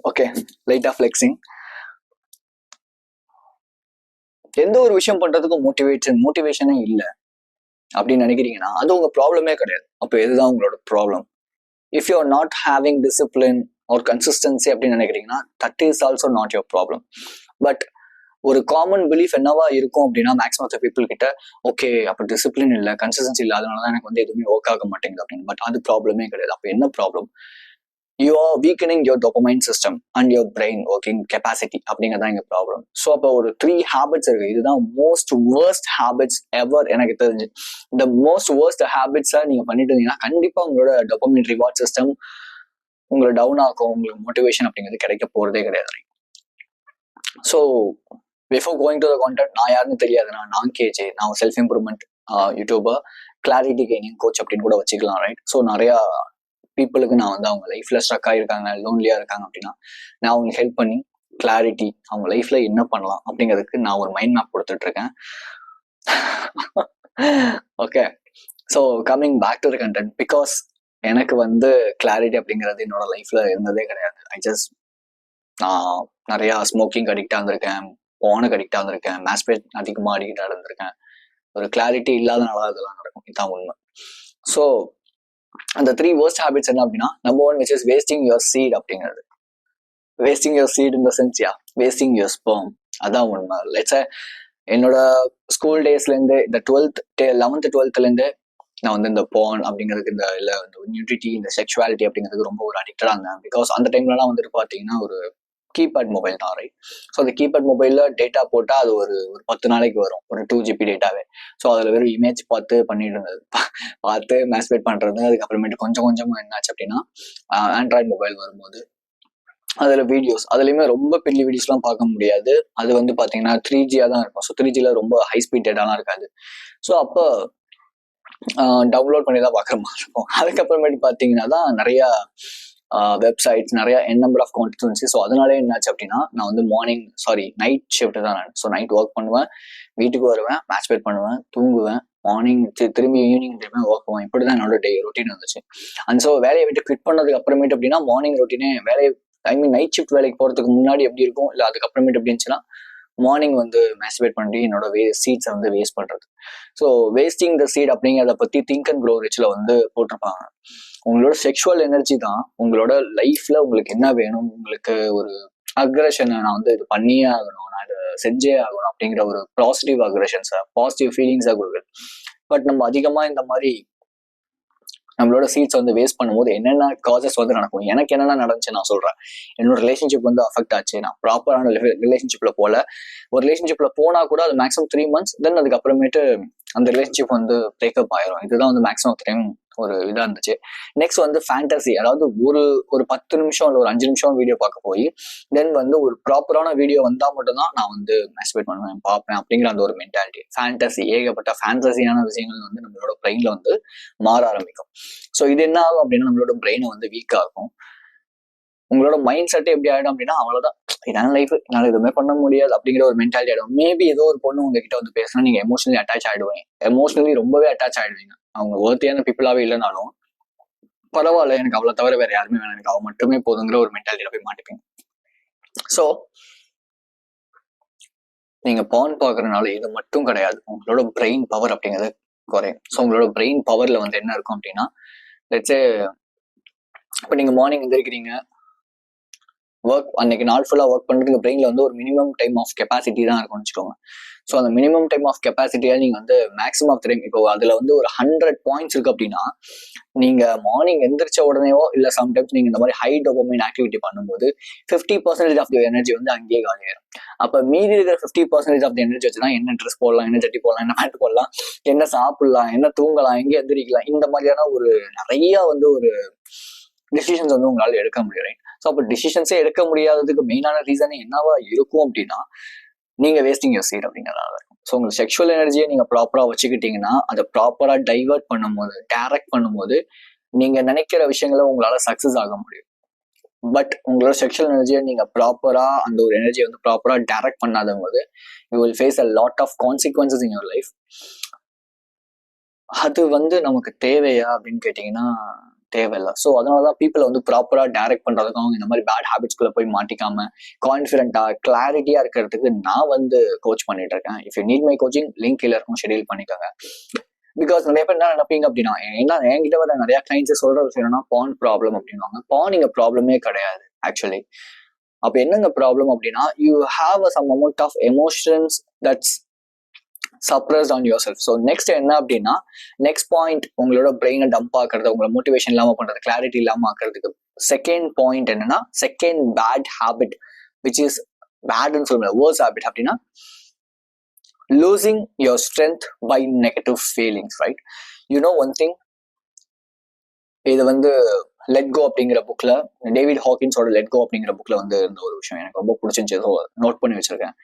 Okay, லைட்டா flexing. எந்த ஒரு விஷயம் பண்றதுக்கும் மோட்டிவேஷனே இல்லை அப்படின்னு நினைக்கிறீங்கன்னா அது உங்க ப்ராப்ளமே கிடையாது. அப்போ எதுதான் உங்களோட problem? If you are not having discipline R consistency அப்படின்னு நினைக்கிறீங்கன்னா that is also not your problem. But ஒரு காமன் பிலீஃப் என்னவா இருக்கும் அப்படின்னா மேக்ஸிமம் ஆஃப் பீப்புள் கிட்ட, ஓகே அப்போ டிசிப்ளின் இல்லை, கன்சிஸ்டன்சி இல்லாதனால தான் எனக்கு வந்து எதுவுமே ஒர்க் ஆக மாட்டேங்குது அப்படின்னு. பட் அது ப்ராப்ளமே கிடையாது. அப்போ என்ன problem? You are weakening your dopamine system and your brain working capacity அப்படிங்கிறதான் எங்க ப்ராப்ளம். ஸோ அப்போ ஒரு 3 ஹேபிட்ஸ் இருக்கு. இதுதான் மோஸ்ட் வேர்ஸ்ட் ஹேபிட்ஸ் எவர் எனக்கு தெரிஞ்சு. இந்த மோஸ்ட் வேர்ஸ்ட் ஹேபிட்ஸை நீங்க பண்ணிட்டு இருந்தீங்கன்னா கண்டிப்பா உங்களோட டோபமைன் ரிவார்ட் சிஸ்டம் உங்களை டவுன் ஆகும். உங்களுக்கு மோட்டிவேஷன் அப்படிங்கிறது கிடைக்க போறதே கிடையாது. So before going to the content, நான் யாருன்னு தெரியாது. நான் கேஜே, நான் self improvement YouTuber, clarity gaining coach அப்படின்னு கூட வச்சுக்கலாம், ரைட்? ஸோ நிறைய பீப்புளுக்கு நான் வந்து அவங்க லைஃப்ல ஸ்ட்ரக் ஆகிருக்காங்க, லோன்லியா இருக்காங்க அப்படின்னா நான் அவங்களுக்கு ஹெல்ப் பண்ணி கிளாரிட்டி, அவங்க லைஃப்ல என்ன பண்ணலாம் அப்படிங்கிறதுக்கு நான் ஒரு மைண்ட் மேப் கொடுத்துட்டு இருக்கேன். Okay, so coming back to the content, because எனக்கு வந்து கிளாரிட்டி அப்படிங்கிறது என்னோட லைஃப்ல இருந்ததே கிடையாது. நான் நிறைய ஸ்மோக்கிங் அடிக்டா இருந்திருக்கேன், போனுக்கு அடிக்டா இருந்திருக்கேன், மேஸ்பேட் அதிகமாக அடிக்டா இருந்திருக்கேன். ஒரு கிளாரிட்டி இல்லாதனால அதெல்லாம் நடக்கும், இதுதான் உண்மை. ஸோ அந்த 3 worst habits என்ன அப்படின்னா, number 1 which is wasting your seed அப்படிங்கிறது. Wasting your seed in the sense, wasting your sperm. அதான் உண்மை. லெட்ஸ் என்னோட ஸ்கூல் டேஸ்லேருந்து இந்த 11th 12th நான் வந்து இந்த போன் அப்படிங்கிறதுக்கு இந்த இல்லை இந்த நியூட்ரிட்டி, இந்த செக்ஷுவாலிட்டி அப்படிங்கிறதுக்கு ரொம்ப ஒரு அடிக்டடாக இருந்தேன். பிகாஸ் அந்த டைம்லலாம் வந்துட்டு பார்த்தீங்கன்னா ஒரு கீபேட் மொபைல் தான், ரைட்? ஸோ அந்த கீபேட் மொபைலில் டேட்டா போட்டால் அது ஒரு 10 நாளைக்கு வரும், ஒரு 2 GB டேட்டாவே. ஸோ அதில் வெறும் இமேஜ் பார்த்து பண்ணிட்டு இருந்தது, பார்த்து மேஸ்பேட் பண்ணுறது. அதுக்கப்புறமேட்டு கொஞ்சம் கொஞ்சமாக என்னாச்சு அப்படின்னா ஆண்ட்ராய்டு மொபைல் வரும்போது அதில் வீடியோஸ், அதுலேயுமே ரொம்ப பெரிய வீடியோஸ்லாம் பார்க்க முடியாது. அது வந்து பார்த்தீங்கன்னா 3G தான் இருக்கும். ஸோ 3Gல ரொம்ப ஹை ஸ்பீட் டேட்டாலாம் இருக்காது. ஸோ அப்போ டவுன்லோட் பண்ணி தான் பார்க்குற மாதிரி இருக்கும். அதுக்கப்புறமேட்டு பார்த்தீங்கன்னா தான் நிறையா வெப்சைட்ஸ், நிறைய நம்பர் ஆஃப் கான்டென்ட்ஸ். ஸோ அதனாலே என்னாச்சு அப்படின்னா நான் வந்து நைட் ஷிஃப்ட் தான் நான். ஸோ நைட் ஒர்க் பண்ணுவேன், வீட்டுக்கு வருவேன், மேட்ச்பேட் பண்ணுவேன், தூங்குவேன், மார்னிங் திரும்பி ஈவினிங் திரும்பி ஒர்க் பண்ணுவேன். இப்படி தான் என்னோட ரொட்டீன் வந்துச்சு. அண்ட் ஸோ வேலையை விட்டு குவிட் பண்ணதுக்கு அப்புறமேட்டு அப்படின்னா மார்னிங் ரொட்டீனே நைட் ஷிஃப்ட் வேலைக்கு போகிறதுக்கு முன்னாடி எப்படி இருக்கும், இல்லை அதுக்கப்புறமேட்டு எப்படி இருந்துச்சுன்னா மார்னிங் வந்து மேஸ்டிபேட் பண்ணி என்னோட சீட்ஸை வந்து வேஸ்ட் பண்ணுறது. ஸோ வேஸ்டிங் த சீட் அப்படிங்கிறத பற்றி திங்க் அண்ட் க்ரோ ரிச்சில் வந்து போட்டிருப்பாங்க. உங்களோட செக்ஷுவல் எனர்ஜி தான் உங்களோட லைஃப்ல உங்களுக்கு என்ன வேணும், உங்களுக்கு ஒரு அக்ரெஷன், நான் வந்து இது பண்ணியே ஆகணும், நான் இதை செஞ்சே ஆகணும் அப்படிங்கிற ஒரு பாசிட்டிவ் அக்ரெஷன்ஸை, பாசிட்டிவ் ஃபீலிங்ஸாக கொடுக்குது. பட் நம்ம அதிகமாக இந்த மாதிரி நம்மளோட சீட்ஸ் வந்து வேஸ்ட் பண்ணும்போது என்னென்ன காசஸ் வந்து நடக்கும், எனக்கு என்னென்ன நடந்துச்சு நான் சொல்றேன். என்னோட ரிலேஷன்ஷிப் வந்து அஃபெக்ட் ஆச்சு. நான் ப்ராப்பரான ரிலேஷன்ஷிப்ல போல. ஒரு ரிலேஷன்ஷிப்ல போனா கூட அது மேக்ஸிமம் 3 months, தென் அதுக்கப்புறமேட்டு அந்த ரிலேஷன்ஷிப் வந்து பிரேக்கப் ஆயிரும். இதுதான் வந்து மேக்ஸிமம் டைம் ஒரு இதா இருந்துச்சு. நெக்ஸ்ட் வந்து ஃபேண்டசி, அதாவது ஒரு 10 நிமிஷம் இல்லை ஒரு 5 நிமிஷம் வீடியோ பார்க்க போய் தென் வந்து ஒரு ப்ராப்பரான வீடியோ வந்தா மட்டும்தான் நான் வந்து மேஸ்டிபேட் பண்ணுவேன், பார்ப்பேன் அப்படிங்கிற அந்த ஒரு மென்டாலிட்டி. ஃபேண்டசி, ஏகப்பட்ட ஃபேண்டசியான விஷயங்கள் வந்து நம்மளோட பிரெயின்ல வந்து மாற ஆரம்பிக்கும். ஸோ இது என்ன ஆகும் அப்படின்னா நம்மளோட பிரெயினை வந்து வீக் ஆகும். உங்களோட மைண்ட் செட்டே எப்படி ஆயிடும் அப்படின்னா அவ்வளவுதான், இதான லைஃப், என்னால் எதுவுமே பண்ண முடியாது அப்படிங்கிற ஒரு மென்டாலிட்டி ஆயிடும். மேபி ஏதோ ஒரு பொண்ணு உங்ககிட்ட வந்து பேசினா நீங்க எமோஷனலி அட்டாச் ஆயிடுவீங்க, எமோஷனலி ரொம்பவே அட்டாச் ஆயிடுவீங்க. அவங்க ஒர்த்தியான பீப்புளாவே இல்லைனாலும் பரவாயில்ல, எனக்கு அவளை தவிர வேற யாருமே வேணும், எனக்கு அவ மட்டுமே போதுங்கிற ஒரு மென்டாலிட்டியில போய் மாட்டிப்பீங்க. ஸோ நீங்க பான் பார்க்கறதுனால இது மட்டும் கிடையாது, உங்களோட பிரெயின் பவர் அப்படிங்கிறது குறையும். ஸோ உங்களோட பிரெயின் பவர்ல வந்து என்ன இருக்கும் அப்படின்னா, லெட்ஸே இப்போ நீங்க மார்னிங் எந்திரிக்கிறீங்க, ஒர்க் அன்னைக்கு நாள் ஃபுல்லாக ஒர்க் பண்ணுறதுக்கு பிரெயினில் வந்து ஒரு மினிமம் டைம் ஆஃப் கெப்பாசிட்டி தான் இருக்கும்னு வச்சுக்கோங்க. ஸோ அந்த மினிமம் டைம் ஆஃப் கெப்பாசிட்டியாக நீங்கள் வந்து மேக்ஸிமம் ஆஃப் டைம், இப்போ அதில் வந்து ஒரு 100 பாயிண்ட்ஸ் இருக்குது அப்படின்னா நீங்கள் மார்னிங் எந்திரிச்ச உடனேவோ இல்லை சம்டைம்ஸ் நீங்கள் இந்த மாதிரி ஹை டோபமைன் ஆக்டிவிட்டி பண்ணும்போது 50% ஆஃப் தி எனர்ஜி வந்து அங்கேயே காலியாயிரும். அப்போ மீதி இருக்கிற 50% ஆஃப் தி எனர்ஜி வச்சுன்னா என்ன ட்ரெஸ் போடலாம், என்ன ஜட்டி போடலாம், என்ன பேண்ட் போடலாம், என்ன சாப்பிடலாம், என்ன தூங்கலாம், எங்கே எந்திரிக்கலாம், இந்த மாதிரியான ஒரு நிறைய வந்து ஒரு டிசிஷன்ஸ் வந்து உங்களால் எடுக்க முடியும். ஸோ அப்போ டிசிஷன்ஸே எடுக்க முடியாததுக்கு மெயினான ரீசனே என்னவா இருக்கும் அப்படின்னா நீங்க வேஸ்டிங் யுவர் சீட் அப்படிங்கிறதால இருக்கும். ஸோ உங்க செக்ஷுவல் எனர்ஜியை நீங்க ப்ராப்பரா வச்சுக்கிட்டீங்கன்னா அதை ப்ராப்பரா டைவர்ட் பண்ணும்போது, டைரக்ட் பண்ணும்போது நீங்க நினைக்கிற விஷயங்களை உங்களால சக்சஸ் ஆக முடியும். பட் உங்களோட செக்ஷுவல் எனர்ஜியை நீங்க ப்ராப்பரா அந்த ஒரு எனர்ஜியை வந்து ப்ராப்பரா டைரக்ட் பண்ணாத போது you will face a lot of consequences in your life. அது வந்து நமக்கு தேவையா அப்படின்னு கேட்டீங்கன்னா தேவையில்லை. ஸோ அதனாலதான் பீப்புளை வந்து ப்ராப்பரா டைரக்ட் பண்றதுக்கும் அவங்க இந்த மாதிரி பேட் ஹேபிட்ஸ்குள்ள போய் மாட்டிக்காம கான்ஃபிடென்ட்டா கிளாரிட்டியா இருக்கிறதுக்கு நான் வந்து கோச் பண்ணிட்டு இருக்கேன். If you need my coaching link கீழ இருக்கும், ஷெடியூல் பண்ணிக்கோங்க. பிகாஸ் நிறைய பேர் என்ன நினைப்பீங்க அப்படின்னா, என்ன என்கிட்ட வர நிறைய கிளைண்ட்ஸ் சொல்ற விஷயம் என்னன்னா பான் ப்ராப்ளம் அப்படின்வாங்க. பான் இங்க ப்ராப்ளமே கிடையாது ஆக்சுவலி. அப்ப என்னங்க ப்ராப்ளம் அப்படின்னா, you have some amount of emotions that's suppressed on yourself. So next என்ன அப்படின்னா, நெக்ஸ்ட் பாயிண்ட் உங்களோட பிரெயினை டம்ப் ஆக்குறது, உங்களை மோட்டிவேஷன் இல்லாம பண்றது, கிளாரிட்டி இல்லாம ஆக்குறதுக்கு செகண்ட் பாயிண்ட் என்னன்னா, second bad habit which is பேட்னு சொல்ல வேர்ஸ் ஹேபிட் அப்படின்னா, losing your strength by negative feelings, right? You know one thing, இது வந்து லெட் கோ அப்படிங்கிற புக்ல, டேவிட் ஹாக்கின்ஸோட லெட் கோ அப்படிங்கிற புக்ல வந்து இருந்த ஒரு விஷயம் எனக்கு ரொம்ப பிடிச்சிருந்துச்சு, நோட் பண்ணி வச்சிருக்கேன்.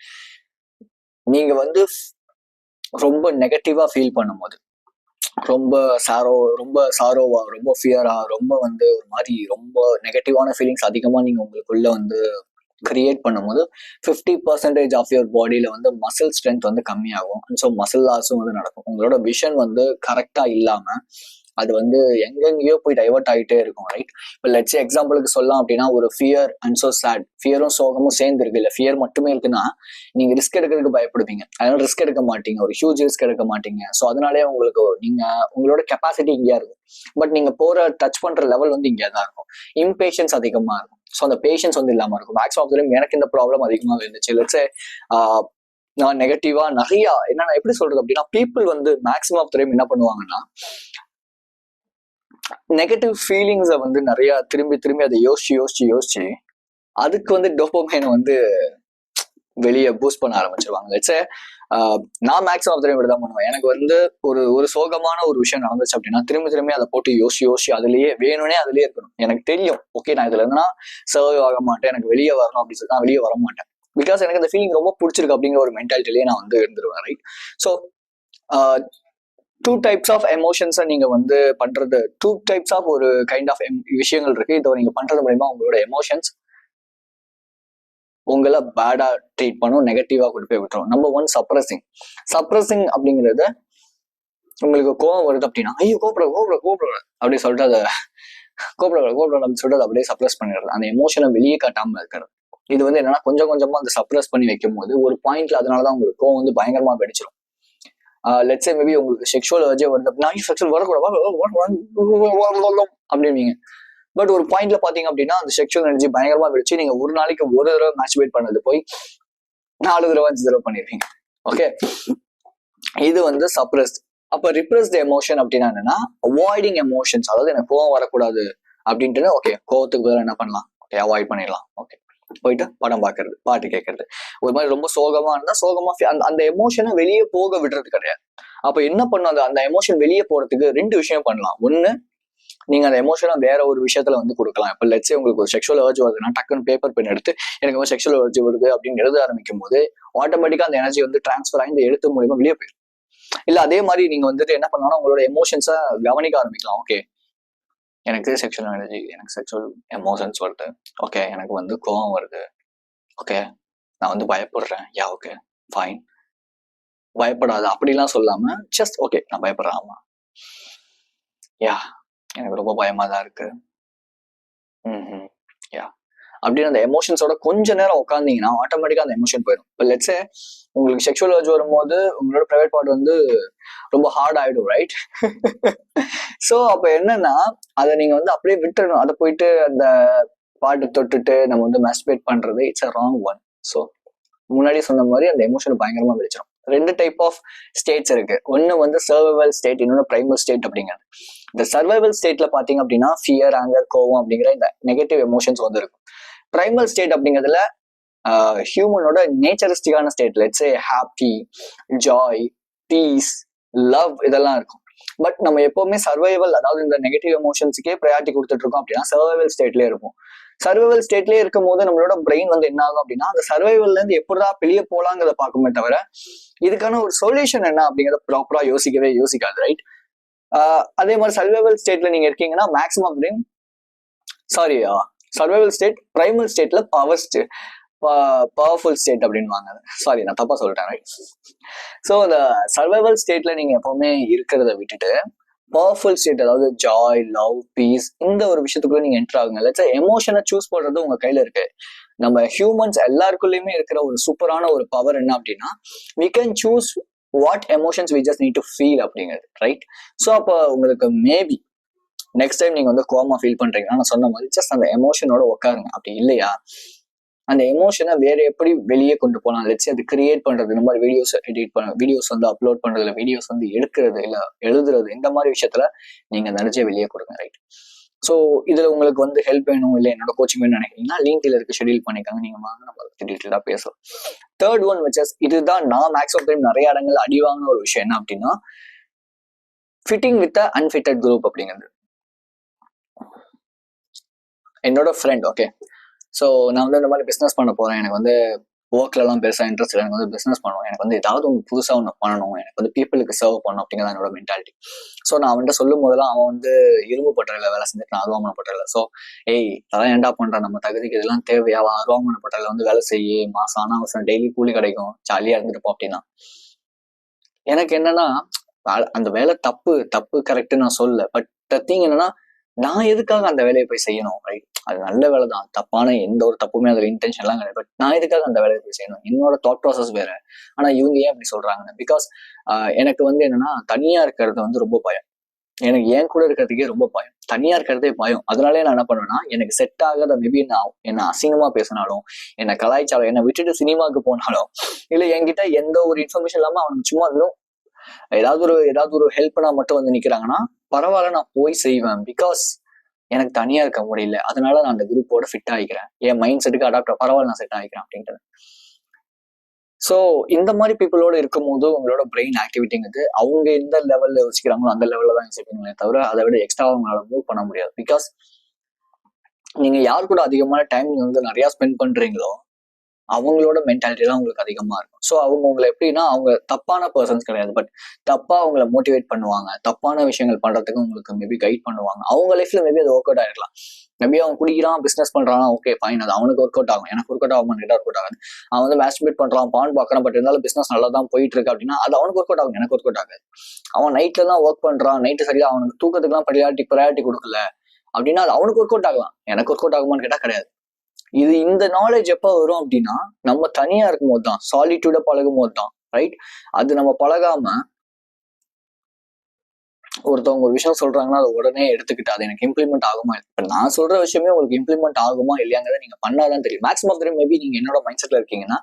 நீங்க வந்து ரொம்ப நெகட்டிவா ஃபீல் பண்ணும்போது, ரொம்ப சாரோவா, ரொம்ப ஃபியரா, ரொம்ப வந்து ஒரு மாதிரி ரொம்ப நெகட்டிவான ஃபீலிங்ஸ் அதிகமா நீங்க உங்களுக்குள்ள வந்து கிரியேட் பண்ணும்போது 50% ஆஃப் யுவர் பாடியில வந்து மசில் ஸ்ட்ரென்த் வந்து கம்மியாகும். ஸோ மசில் லாஸும் வந்து நடக்கும். உங்களோட விஷன் வந்து கரெக்டா இல்லாம அது வந்து எங்கெங்கயோ போய் டைவர்ட் ஆகிட்டே இருக்கும், ரைட்? இப்போ லெட்ஸ் எக்ஸாம்பிளுக்கு சொல்லலாம் அப்படின்னா, ஒரு ஃபியர் அண்ட் ஸோ சேட், ஃபியரும் சோகமும் சேர்ந்து இருக்கு. இல்லை ஃபியர் மட்டுமே இருக்குன்னா நீங்க ரிஸ்க் எடுக்கிறதுக்கு பயப்படுவீங்க, அதனால ரிஸ்க் எடுக்க மாட்டீங்க, ஒரு ஹியூஜ் ரிஸ்க் எடுக்க மாட்டீங்க. ஸோ அதனாலே உங்களுக்கு உங்களோட கெப்பாசிட்டி இங்கேயா இருக்கும், பட் நீங்க போற டச் பண்ற லெவல் வந்து இங்கே தான் இருக்கும். இம்பேஷன்ஸ் அதிகமா இருக்கும். ஸோ அந்த பேஷன்ஸ் வந்து இல்லாம இருக்கும். மேக்ஸிமம் ஆஃப் டைம் எனக்கு இந்த ப்ராப்ளம் அதிகமாக இருந்துச்சு. லெட்ஸே நான் நெகட்டிவா நிறைய என்னன்னா எப்படி சொல்றது அப்படின்னா, பீப்புள் வந்து மேக்ஸிமம் ஆஃப் டைம் என்ன பண்ணுவாங்கன்னா, நெகட்டிவ் ஃபீலிங்ஸை வந்து நிறைய திரும்பி அதை யோசிச்சு அதுக்கு வந்து டோபமைனை வந்து வெளியே பூஸ்ட் பண்ண ஆரம்பிச்சிருவாங்க. லெட்ஸே நான் மேக்ஸிமம் ஆஃப் டைம் இப்படி தான் பண்ணுவேன். எனக்கு வந்து ஒரு சோகமான ஒரு விஷயம் நடந்துச்சு அப்படின்னா திரும்பி அதை போட்டு யோசிச்சு அதுலயே வேணும்னே அதுலயே இருக்கணும். எனக்கு தெரியும், ஓகே நான் இதுல இருந்தா சர்வை ஆக மாட்டேன், எனக்கு வெளியே வரணும் அப்படின்னு சொல்லி நான் வெளியே வர மாட்டேன். பிகாஸ் எனக்கு அந்த ஃபீலிங் ரொம்ப பிடிச்சிருக்கு அப்படிங்கிற ஒரு மென்டாலிட்டிலேயே நான் வந்து இருந்துருவேன், ரைட்? ஸோ 2 types ஆஃப் எமோஷன்ஸை நீங்க வந்து பண்றது, 2 types ஆஃப் ஒரு கைண்ட் ஆஃப் விஷயங்கள் இருக்கு. இதை நீங்க பண்றது மூலமா உங்களோட எமோஷன்ஸ் உங்களை பேடா ட்ரீட் பண்ணும், நெகட்டிவா கொண்டு போய் விட்டுரும். நம்பர் 1 சப்ரஸிங் அப்படிங்கிறது, உங்களுக்கு கோவம் வருது அப்படின்னா, ஐயோ கோபப்பட அப்படி சொல்லிட்டு அதை கோபப்பட அப்படின்னு சொல்லிட்டு அதை அப்படியே சப்ரஸ் பண்ணிடுறது, அந்த எமோஷனை வெளியே காட்டாம இருக்கிறது. இது வந்து என்னன்னா கொஞ்சம் கொஞ்சமா அந்த சப்ரஸ் பண்ணி வைக்கும் போது ஒரு பாயிண்ட்ல அதனாலதான் உங்களுக்கு கோவம் வந்து பயங்கரமா வெடிச்சிடும். லெட்ஸ் சே மேபி உங்களுக்கு செக்ஷுவல் அர்ஜே வருது அப்படின்னா, செக்ஷுவல் வரக்கூடாது அப்படின்னீங்க. பட் ஒரு பாயிண்ட்ல பாத்தீங்க அப்படின்னா அந்த செக்ஷுவல் எனர்ஜி பயங்கரமா வெடிச்சு நீங்க ஒரு நாளைக்கு ஒரு தடவை மேஸ்டர்பேட் பண்ணது போய் 4 தடவை 5 தடவை பண்ணிருப்பீங்க. ஓகே, இது வந்து சப்ரஸ்ட். அப்ப ரிப்ரஸ்ட் எமோஷன் அப்படின்னா என்னன்னா, அவாய்டிங் எமோஷன்ஸ், அதாவது எனக்கு கோவம் வரக்கூடாது அப்படின்ட்டு, ஓகே கோவத்துக்கு பதிலாக என்ன பண்ணலாம், ஓகே அவாய்ட் பண்ணிடலாம், ஓகே போயிட்டு படம் பாக்குறது, பாட்டு கேட்கறது, ஒரு மாதிரி ரொம்ப சோகமா இருந்தா சோகமா அந்த எமோஷனை வெளியே போக விடுறது கிடையாது. அப்ப என்ன பண்ணும், அந்த எமோஷன் வெளியே போறதுக்கு 2 விஷயம் பண்ணலாம். ஒண்ணு, நீங்க அந்த எமோஷனை வேற ஒரு விஷயத்துல வந்து கொடுக்கலாம். இப்ப லெட்ஸே உங்களுக்கு ஒரு செக்ஷுவல் அர்ஜ் வருதுன்னா டக்குன்னு பேப்பர் பென் எடுத்து எனக்கு செக்ஷுவல் அர்ஜ் வருது அப்படின்னு எழுத ஆரம்பிக்கும் போது ஆட்டோமேட்டிக்கா அந்த எனர்ஜி வந்து டிரான்ஸ்ஃபர் ஆகி இந்த எழுத்து மூலியமா வெளியே போயிடும். இல்ல அதே மாதிரி நீங்க வந்துட்டு என்ன பண்ணலாம், உங்களோட எமோஷன்ஸை கவனிக்க ஆரம்பிக்கலாம். ஓகே எனக்கு செக்ஷுவல் எனர்ஜி, எனக்கு செக்ஷுவல் எமோஷன்ஸ் வருது, ஓகே எனக்கு வந்து கோவம் வருது, ஓகே நான் வந்து பயப்படுறேன், யா ஓகே ஃபைன், பயப்படாது அப்படிலாம் சொல்லாம ஜஸ்ட் ஓகே நான் பயப்படுறேன், ஆமா யா எனக்கு ரொம்ப பயமா தான் இருக்கு, யா அப்படின்னு அந்த எமோஷன்ஸோட கொஞ்ச நேரம் உட்காந்தீங்கன்னா ஆட்டோமேட்டிக்கா அந்த எமோஷன் போயிடும். இப்போ லெட்ஸே உங்களுக்கு செக்ஷுவல் அர்ஜ் வரும்போது உங்களோட ப்ரைவேட் பார்ட் வந்து ரொம்ப ஹார்ட் ஆயிடும், ரைட்? ஸோ அப்போ என்னன்னா அதை நீங்க வந்து அப்படியே விட்டுறணும். அதை போயிட்டு அந்த பாட்டு தொட்டுட்டு நம்ம வந்து மாஸ்டர்பேட் பண்றது it's a wrong one. So முன்னாடி சொன்ன மாதிரி அந்த எமோஷன் பயங்கரமா வெளிச்சிடும். 2 டைப் ஆஃப் ஸ்டேட்ஸ் இருக்கு. ஒன்னு வந்து சர்வைவல் ஸ்டேட், இன்னொன்னு பிரைமல் ஸ்டேட் அப்படிங்கிறது. இந்த சர்வைவல் ஸ்டேட்ல பாத்தீங்க அப்படின்னா ஃபியர், ஆங்கர், கோவம் அப்படிங்கிற இந்த நெகட்டிவ் எமோஷன்ஸ் வந்து இருக்கும். பிரைமல் ஸ்டேட் அப்படிங்கிறதுல ஹியூமனோட நேச்சரிஸ்டிக்கான state, let's say happy, joy, peace, love இதெல்லாம் இருக்கும். பட் நம்ம எப்பவுமே சர்வைவல், அதாவது இந்த நெகட்டிவ் எமோஷன்ஸுக்கே ப்ரையாரிட்டி கொடுத்துட்டு இருக்கோம் அப்படின்னா சர்வைவல் ஸ்டேட்லயே இருக்கும். சர்வைவல் ஸ்டேட்லயே இருக்கும் போது நம்மளோட பிரெயின் வந்து என்ன ஆகும் அப்படின்னா அந்த சர்வைவல்ல இருந்து எப்படிதான் வெளியே போலாங்கிறத பார்க்குமே தவிர இதுக்கான ஒரு சொல்யூஷன் என்ன அப்படிங்கிறத ப்ராப்பரா யோசிக்காது, ரைட்? அதே மாதிரி சர்வைவல் ஸ்டேட்ல நீங்க இருக்கீங்கன்னா maximum brain survival state, primal ஸ்டேட்ல பவர்ஃபுல் ஸ்டேட் அப்படின்வாங்க. சாரி நான் தப்பா சொல்லிட்டேன், ரைட்? ஸோ இந்த சர்வைவல் ஸ்டேட்ல நீங்க எப்பவுமே இருக்கிறத விட்டுட்டு பவர்ஃபுல் ஸ்டேட், அதாவது ஜாய், லவ், பீஸ், இந்த ஒரு விஷயத்துக்குள்ள நீங்க என்டர் ஆகுங்க. லெட்ஸ் எமோஷனை சூஸ் பண்றது உங்க கையில இருக்கு. நம்ம ஹியூமன்ஸ் எல்லாருக்குள்ளயுமே இருக்கிற ஒரு சூப்பரான ஒரு பவர் என்ன அப்படின்னா, we can choose what emotions we just need to feel அப்படிங்கிறது, ரைட்? ஸோ அப்போ உங்களுக்கு மேபி நெக்ஸ்ட் டைம் நீங்க வந்து கோமா ஃபீல் பண்றீங்கன்னா, நான் சொன்ன மாதிரி ஜஸ்ட் அந்த எமோஷனோட உட்காருங்க. அப்படி இல்லையா, அந்த எமோஷனை வேற எப்படி வெளியே கொண்டு போகலாம், லெட்ஸ் அது கிரியேட் பண்றது, இந்த மாதிரி வீடியோஸ் எடிட் பண்ண, வீடியோஸ் வந்து அப்லோட் பண்றது, இல்லை வீடியோஸ் வந்து எடுக்கிறது, இல்லை எழுதுறது, இந்த மாதிரி விஷயத்துல நீங்க நிறைய வெளியே கொடுங்க, ரைட்? ஸோ இதுல உங்களுக்கு வந்து ஹெல்ப் வேணும், இல்லை என்னோட கோச்சிங் வேணும்னு நினைக்கிறீங்கன்னா லிங்க்ல இருக்கு, ஷெடியூல் பண்ணிக்காங்க, நீங்க வாங்க, நம்ம அதை டீட்டெயிலா பேசலாம். தேர்ட் ஒன் விச் இதுதான் நான் மேக்ஸிமம் டைம் நிறைய இடங்கள் அடி வாங்கின ஒரு விஷயம் என்ன அப்படின்னா, ஃபிட்டிங் வித் அன்ஃபிட்டட் குரூப் அப்படிங்கிறது. என்னோட ஃப்ரெண்ட், ஓகே, ஸோ நான் வந்து இந்த மாதிரி பிஸ்னஸ் பண்ண போறேன், எனக்கு வந்து ஒர்க்லலாம் பெருசாக இன்ட்ரெஸ்ட் இல்லை, எனக்கு வந்து பிஸ்னஸ் பண்ணணும், எனக்கு வந்து ஏதாவது ஒன்று புதுசாக ஒன்று பண்ணணும், எனக்கு வந்து பீப்புளுக்கு சர்வ் பண்ணணும் அப்படிங்கிறத என்னோட மென்டாலிட்டி. ஸோ நான் அவன்கிட்ட சொல்லும் போதெல்லாம் அவன் வந்து இரும்பு பட்டறையில் வேலை செஞ்சுட்டு நான் அருவாமனை பட்டறையில், ஸோ ஏய் அதான் ஏன்டா பண்ணுறேன், நம்ம தகுதிக்கு இதெல்லாம் தேவையா, அருவாமனை பட்டறையில் வந்து வேலை செய்ய, மாதம் ஆனால் அவசரம் டெய்லி கூலி கிடைக்கும், ஜாலியாக இருந்துட்டுப்போம் அப்படின்னா. எனக்கு என்னன்னா, அந்த வேலை தப்பு தப்பு கரெக்டு நான் சொல்ல, பட் திங் என்னன்னா, நான் எதுக்காக அந்த வேலையை போய் செய்யணும், ரைட்? அது நல்ல வேலை தான், தப்பான எந்த ஒரு தப்புமே அதில் இன்டென்ஷன்லாம் கிடையாது, பட் நான் எதுக்காக அந்த வேலையை போய் செய்யணும், என்னோட தாட் ப்ராசஸ் வேற. ஆனா இவங்க ஏன் அப்படி சொல்றாங்க, பிகாஸ் எனக்கு வந்து என்னன்னா, தனியா இருக்கிறது வந்து ரொம்ப பயம். எனக்கு ஏன் கூட இருக்கிறதுக்கே ரொம்ப பயம், தனியா இருக்கிறதே பயம். அதனாலே நான் என்ன பண்ணுவேன்னா, எனக்கு செட் ஆகாத மேபி என்ன அசிங்கமா பேசினாலும், என்னை கலாய்ச்சாலும், என்னை விட்டுட்டு சினிமாவுக்கு போனாலும், இல்லை என்கிட்ட எந்த ஒரு இன்ஃபர்மேஷன் இல்லாம அவனுக்கு சும்மா வெறும் ஏதாவது ஒரு ஹெல்ப்னா மட்டும் வந்து நிக்கிறாங்கன்னா பரவாயில்ல, நான் போய் செய்வேன். பிகாஸ் எனக்கு தனியா இருக்க முடியல, அதனால நான் அந்த குரூப்போட ஃபிட் ஆகிக்கிறேன், என் மைண்ட் செட்டுக்கு அடாப்ட், பரவாயில்ல நான் செட் ஆகிக்கிறேன் அப்படின்ட்டு. ஸோ இந்த மாதிரி பீப்புளோட இருக்கும் போது உங்களோட பிரெயின் ஆக்டிவிட்டிங்கிறது அவங்க எந்த லெவல்ல யோசிக்கிறாங்களோ அந்த லெவல்ல தான் யோசிப்பீங்களே தவிர அதை விட எக்ஸ்ட்ரா அவங்களால மூவ் பண்ண முடியாது. பிகாஸ் நீங்க யார் கூட அதிகமான டைம் வந்து நிறைய ஸ்பெண்ட் பண்றீங்களோ அவங்களோட மென்டாலிட்டி தான் உங்களுக்கு அதிகமா இருக்கும். ஸோ அவங்க உங்களை எப்படின்னா, அவங்க தப்பான பர்சன்ஸ் கிடையாது, பட் தப்பா அவங்களை மோட்டிவேட் பண்ணுவாங்க, தப்பான விஷயங்கள் பண்றதுக்கு உங்களுக்கு மேபி கைட் பண்ணுவாங்க. அவங்க லைஃப்ல மேபி அது ஒர்க் அவுட் ஆகிடலாம். மேபி அவன் குடிக்கிறான், பிசினஸ் பண்றான், ஓகே ஃபைன், அது அவனுக்கு ஒர்க் அவுட் ஆகும், எனக்கு ஒர்க் அவுட் ஆகும், ஒர்க் அவுட் ஆகாது. அவன் வந்து மேஸ்டிபேட் பண்றான், பான் பாக்குறான், பட் இருந்தாலும் பிசினஸ் நல்லா தான் போயிட்டு இருக்கு அப்படின்னா அது அவனுக்கு ஒர்க் அவுட் ஆகும், எனக்கு ஒர்க் அவுட் ஆகாது. அவன் நைட்ல தான் ஒர்க் பண்றான், நைட்டு சரியா அவனுக்கு தூக்கத்துக்குலாம் ப்ரையாரிட்டி கொடுக்கல அப்படின்னா அது அவனுக்கு ஒர்க் அவுட் ஆகலாம், எனக்கு ஒர்க் அவுட் ஆகுமான்னு கேட்டா கிடையாது. இந்த நாலேஜ் எப்ப வரும் அப்படின்னா, நம்ம தனியா இருக்கும் போது தான், சாலிட்யூட பழகும் போது தான், ரைட்? அது நம்ம பழகாம ஒருத்தவங்க ஒரு விஷயம் சொல்றாங்கன்னா அதை உடனே எடுத்துக்கிட்டு அது எனக்கு இம்ப்ளிமெண்ட் ஆகுமா, இப்ப நான் சொல்ற விஷயமே உங்களுக்கு இம்ப்ளிமெண்ட் ஆகுமா இல்லையாங்கிறத நீங்க பண்ணாதான் தெரியும். மேக்ஸிமம் ஆஃப் டைம் மேபி நீங்க என்னோட மைண்ட் செட்ல இருக்கீங்கன்னா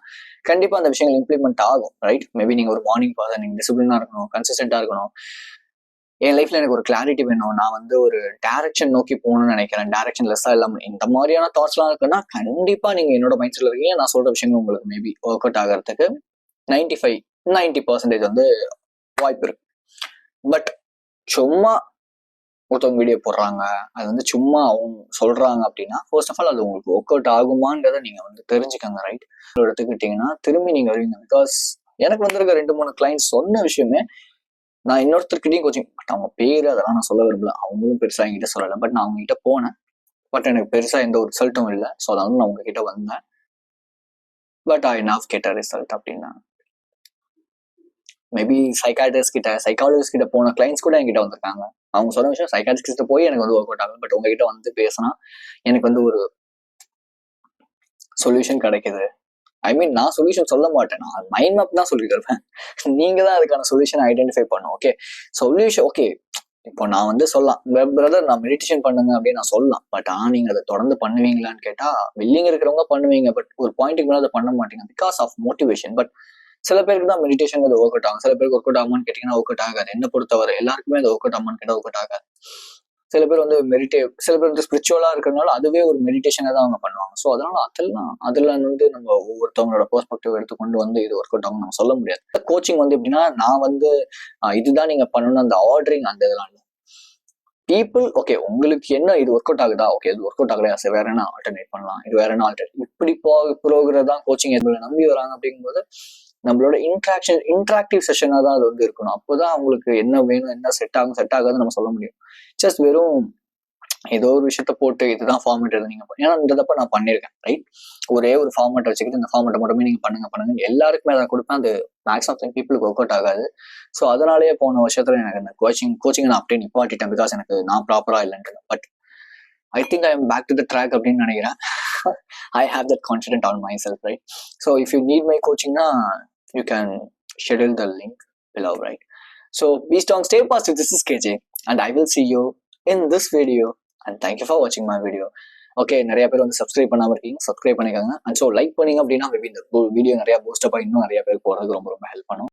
கண்டிப்பா அந்த விஷயங்கள் இம்ப்ளிமெண்ட் ஆகும், ரைட்? மேபி நீங்க ஒரு மார்னிங் பர்சன், நீங்க டிசிப்ளினா இருக்கணும், கன்சிஸ்டன்டா இருக்கணும். என் லைஃப்ல எனக்கு ஒரு கிளாரிட்டி வேணும், நான் வந்து ஒரு டைரக்ஷன் நோக்கி போகணும்னு நினைக்கிறேன், டைரக்ஷன் லெஸ்ஸா இல்லாம இந்த மாதிரியான தாட்ஸ் எல்லாம் இருக்குன்னா கண்டிப்பா நீங்க என்னோட மைண்ட் செட்ல இருக்கீங்க. நான் சொல்ற விஷயங்கள் உங்களுக்கு மேபி ஒர்க் அவுட் ஆகிறதுக்கு 90% வந்து வாய்ப்பு இருக்கு. பட் சும்மா ஒருத்தவங்க வீடியோ போடுறாங்க, அது வந்து சும்மா அவங்க சொல்றாங்க அப்படின்னா ஃபர்ஸ்ட் ஆஃப் ஆல் அது உங்களுக்கு ஒர்க் அவுட் ஆகுமான்றதை நீங்க வந்து தெரிஞ்சுக்கங்க, ரைட்? எடுத்துக்கிட்டீங்கன்னா திரும்பி நீங்க வருவீங்க. பிகாஸ் எனக்கு வந்திருக்க 2-3 கிளைண்ட்ஸ் சொன்ன விஷயமே, நான் இன்னொருத்தர்கிட்டையும் கோச்சிங், பட் அவங்க பேரு அதெல்லாம் நான் சொல்ல விரும்பல, அவங்களும் பெருசா என்கிட்ட சொல்லலை, பட் நான் அவங்க கிட்ட போனேன், பட் எனக்கு பெருசா எந்த ஒரு ரிசல்ட்டும் இல்லை. ஸோ அதாவது நான் உங்ககிட்ட வந்தேன், but I now get a result அப்படின்னா. மேபி சைக்காட்ரிஸ்ட் கிட்ட போன கிளைண்ட்ஸ் கூட என்கிட்ட வந்திருக்காங்க. அவங்க சொன்ன விஷயம் சைக்காட்ரிஸ்ட் கிட்ட போய் எனக்கு வந்து ஒர்க் அவுட் ஆகும், பட் உங்ககிட்ட வந்து பேசினா எனக்கு வந்து ஒரு சொல்யூஷன் கிடைக்குது. ஐ மீன் நான் சொல்யூஷன் சொல்ல மாட்டேன், நான் மைண்ட் மேப் தான் சொல்லி தருவேன். நீங்க தான் அதுக்கான சொல்யூஷன் ஐடென்டிஃபை பண்ணும். ஓகே, சொல்யூஷன் ஓகே, இப்போ நான் வந்து சொல்லலாம், பிரதர் நான் மெடிடேஷன் பண்ணுங்க அப்படின்னு நான் சொல்லலாம், பட் நீங்க அதை தொடர்ந்து பண்ணுவீங்களான்னு கேட்டா வில்லிங் இருக்கிறவங்க பண்ணுவீங்க, பட் ஒரு பாயிண்ட்டுக்கு மேலே அதை பண்ண மாட்டீங்க பிகாஸ் ஆஃப் மோட்டிவேஷன். பட் சில பேருக்கு தான் மெடிடேஷன் அது ஒர்க் அவுட் ஆகும், சில பேருக்கு ஒர்க் அவுட் ஆகுமான்னு கேட்டீங்கன்னா ஒர்க் அவுட் ஆகாது. என்ன பொறுத்தவரை எல்லாருக்குமே அது ஒர்க் அவுட் ஆகுமான்னு கேட்டால் ஒர்க் அவுட் ஆகாது. சில பேர் வந்து சில பேர் வந்து ஸ்பிரிச்சுவலா இருக்கிறதுனால அதுவே ஒரு மெடிடேஷனை தான் அவங்க பண்ணுவாங்க. ஸோ அதனால அதுல வந்து நம்ம ஒவ்வொருத்தவங்களோட பெர்ஸ்பெக்டிவ் எடுத்துக்கொண்டு வந்து இது ஒர்க் அவுட் ஆகும் நம்ம சொல்ல முடியாது. கோச்சிங் வந்து எப்படின்னா, நான் வந்து இதுதான் நீங்க பண்ணணும் அந்த ஆர்டரிங் அந்த இதெல்லாம் பீப்புள் ஓகே உங்களுக்கு என்ன இது ஒர்க் அவுட் ஆகுதா, ஓகே இது ஒர்க் அவுட் ஆகலையா, சரி வேற என்ன ஆல்டர்னேட் பண்ணலாம், இது வேற என்ன ஆல்டர்னேட், இப்படி போகிறதான் கோச்சிங் நம்பி வராங்க. அப்படிங்கும்போது நம்மளோட இன்ட்ராக்டிவ் செஷனா தான் அது வந்து இருக்கணும். அப்போதான் அவங்களுக்கு என்ன வேணும், என்ன செட் ஆகும் செட் ஆகாதுன்னு நம்ம சொல்ல முடியும். ஜஸ்ட் வெறும் ஏதோ ஒரு விஷயத்த போட்டு இதுதான் ஃபார்மேட் எழுதிங்க, ஏன்னா இந்த தப்ப நான் பண்ணியிருக்கேன், ரைட்? ஒரே ஒரு ஃபார்மேட் வச்சுக்கிட்டு இந்த ஃபார்மேட்டை மட்டுமே நீங்க பண்ணுங்க எல்லாருக்குமே அதை கொடுப்பேன். அது மேக்ஸிமம் பீப்புளுக்கு ஒர்க் அவுட் ஆகாது. ஸோ அதனாலேயே போன வருஷத்துல எனக்கு இந்த கோச்சிங் நான் அப்படியே நிப்பாட்டிட்டேன், பிகாஸ் எனக்கு நான் ப்ராப்பரா இல்லைன்ட்டு. But I think I am back to the track அப்படின்னு நினைக்கிறேன். I have that confident on myself, right? So if you need my கோச்சிங்னா you can schedule the link below, right? So be strong, stay positive. This is KJ and I will see you in this video, and thank you for watching my video. Okay, நிறைய பேர் வந்து subscribe பண்ணாம இருக்கீங்க, subscribe பண்ணிக்கோங்க. And so like பண்ணீங்க அப்படின்னா maybe இந்த video நிறைய பூஸ்டப் இன்னும் நிறைய பேர் போறதுக்கு ரொம்ப ரொம்ப ஹெல்ப் பண்ணும்.